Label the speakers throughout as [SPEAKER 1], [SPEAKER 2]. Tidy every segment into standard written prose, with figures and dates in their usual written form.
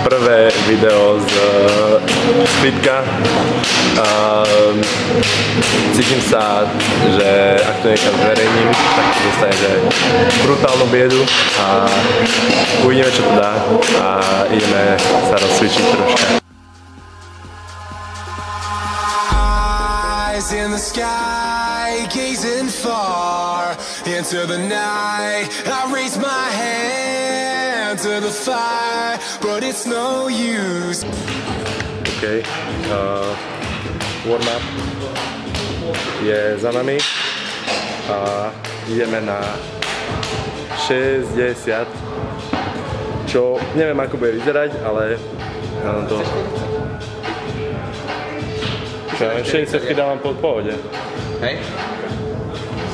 [SPEAKER 1] prvé video z Splitka. Cítim sa, že ak to niekam zverejním, tak to dostane, že brutálnu biedu a uvidíme, čo to dá a ideme sa rozcvičiť troška.
[SPEAKER 2] In the sky, gazing far into the night, I raise my hand to the fire, but it's no use.
[SPEAKER 1] OK, warm up je za nami a ideme na 60, čo neviem ako bude vyzerať, ale to 60 dávam po pohode.
[SPEAKER 3] Hej?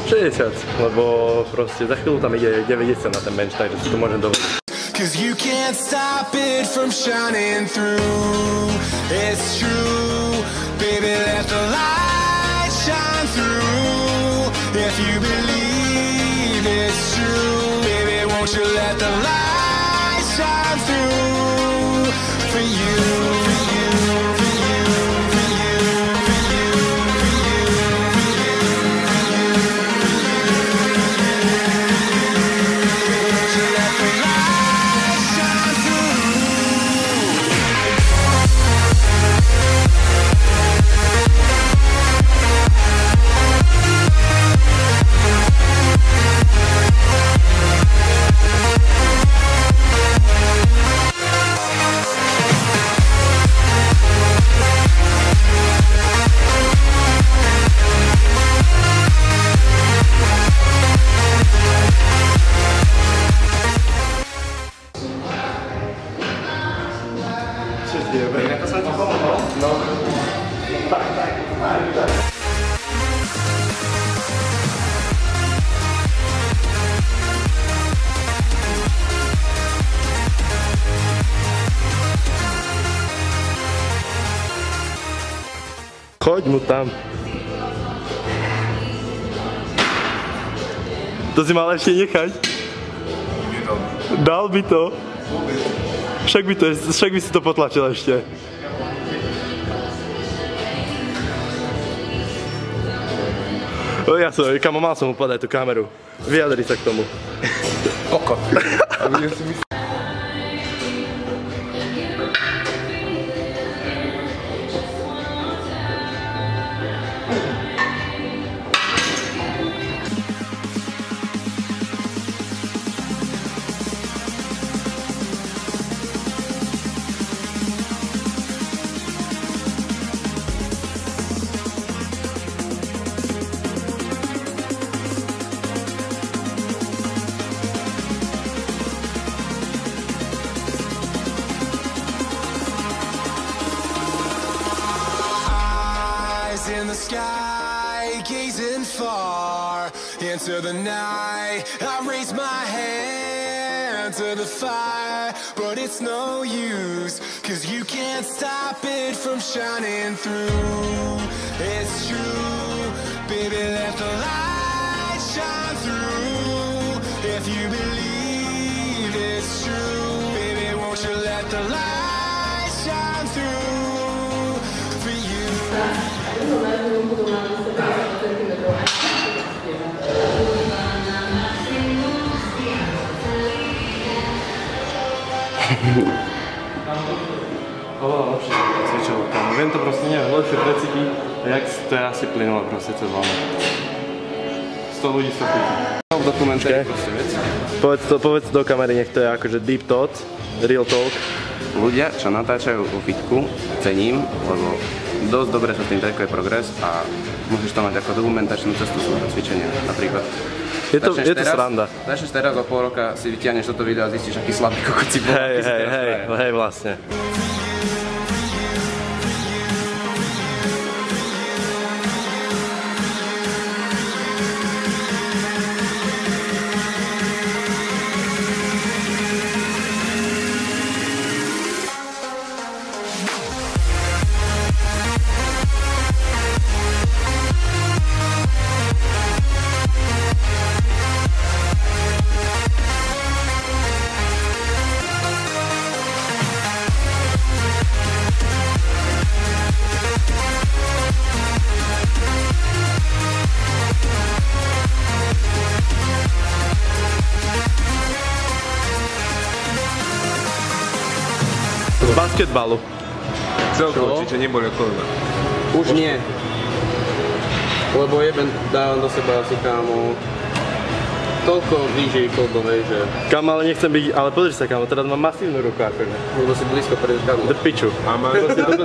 [SPEAKER 1] 60, lebo proste za chvíľu tam ide 90 na ten bench, takže si to môžem dovoliť.
[SPEAKER 2] Cause you can't stop it from shining through. It's true, baby, let the light shine through. If you believe it's true, baby, won't you let the light shine through for you, for you, for you.
[SPEAKER 1] Choď mu tam. To si mal ešte nechať? Dal by to? Však by si to potlačil ešte. Kamo, mal som mu podať tú kameru. Vyjadri sa k tomu.
[SPEAKER 3] Oko.
[SPEAKER 2] In the sky, gazing far into the night, I raise my hand to the fire, but it's no use, cause you can't stop it from shining through. It's true, baby, let the light shine through. If you believe it's true, baby, won't you let the light shine through for you.
[SPEAKER 1] Oveľa lepšie cvičil. Viem to proste, neviem, lepšie precíti, jak to je asi plynulo proste cez vami. 100 ľudí sa pýta.
[SPEAKER 3] V dokumentári proste veci.
[SPEAKER 1] Povedz do kamery, nech to je akože deep thought, real talk.
[SPEAKER 3] Ľudia, čo natáčajú vo fitku, cením, lebo dosť dobre sa tým trekuje progres a môžeš to mať ako dokumentačnú cestu svojho cvičenia, napríklad.
[SPEAKER 1] Je to sranda.
[SPEAKER 3] Začneš teraz o pol roka si vytiahneš toto video a zistíš, aký slabý kokot si bol.
[SPEAKER 1] Hej, vlastne. Z basketbalu.
[SPEAKER 4] Celkovo, čiže neboli kolena.
[SPEAKER 3] Už nie. Lebo jeden dávam do seba asi kámo toľko výžej kolbovej, že...
[SPEAKER 1] Kámo, ale nechcem byť, ale pozri sa kámo, teraz mám masívnu ruku akože.
[SPEAKER 3] Lebo si blízko pred kámo.
[SPEAKER 1] Do piču.
[SPEAKER 4] A má...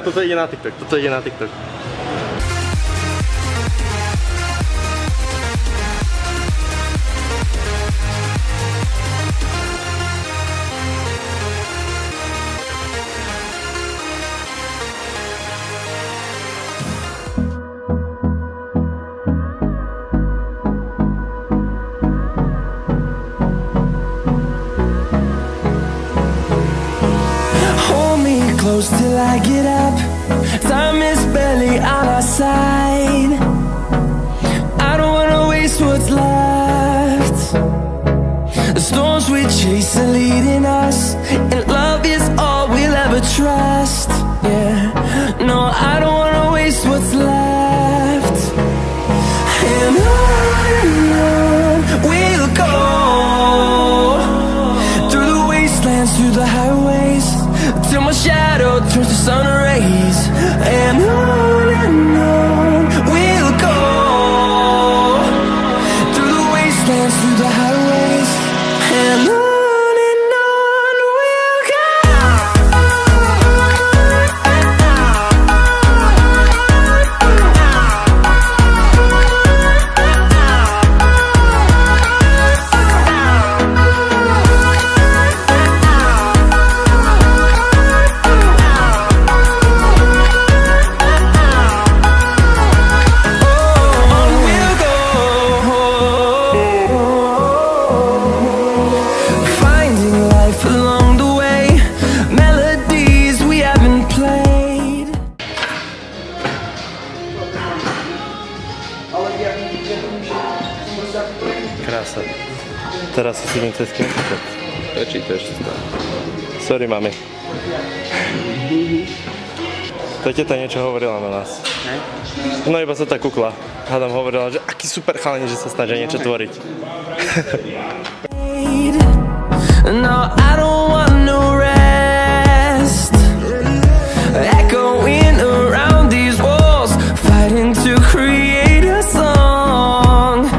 [SPEAKER 1] Toto ide na TikTok, toto ide na TikTok.
[SPEAKER 2] Close till I get up. Time is barely on our side. I don't wanna waste what's left. The storms we chase are leading us, and love is all we'll ever trust. Yeah, no, I don't wanna waste what's left. And on we'll go, through the wastelands, through the highways, till my shadow turns to sun rays. And on we'll go, through the wastelands, through the highways. And on we'll go.
[SPEAKER 1] Krása. Teraz si idem cez kino.
[SPEAKER 3] Či to ešte stále.
[SPEAKER 1] Sorry, mami. To teta niečo hovorila na nás. No iba sa tak kukla. Hádam hovorila, že aký super chalani, že sa snažia niečo tvoriť.
[SPEAKER 2] No, I don't want no rest. Echoing around these walls, fighting to create a song.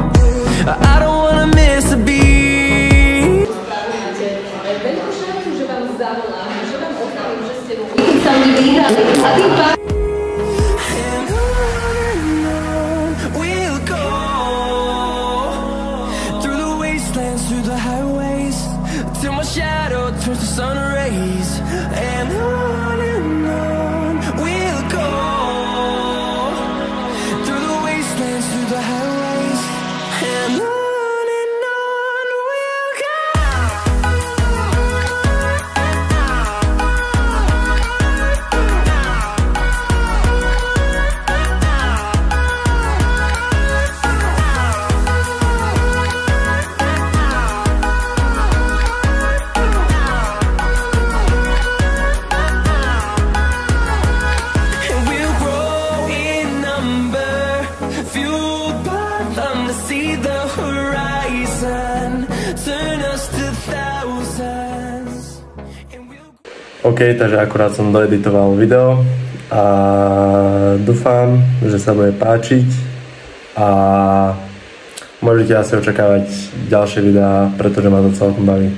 [SPEAKER 2] I don't wanna miss a beat.
[SPEAKER 5] Veľkú šancu, že vám zavolám, že vám oznámim, že ste sami vyhrali. A tým pádom
[SPEAKER 2] we'll go through the wastelands, through the highways, till my shadow turns to sun rays. And on we'll go through the wastelands, through the highways. And on we'll go. And we'll grow in number, fueled by them to see the horizon, turn us to thousands. And we'll...
[SPEAKER 1] OK, takže akurát som doeditoval video a dúfam, že sa bude páčiť a môžete asi očakávať ďalšie videá, pretože ma to celkom baví.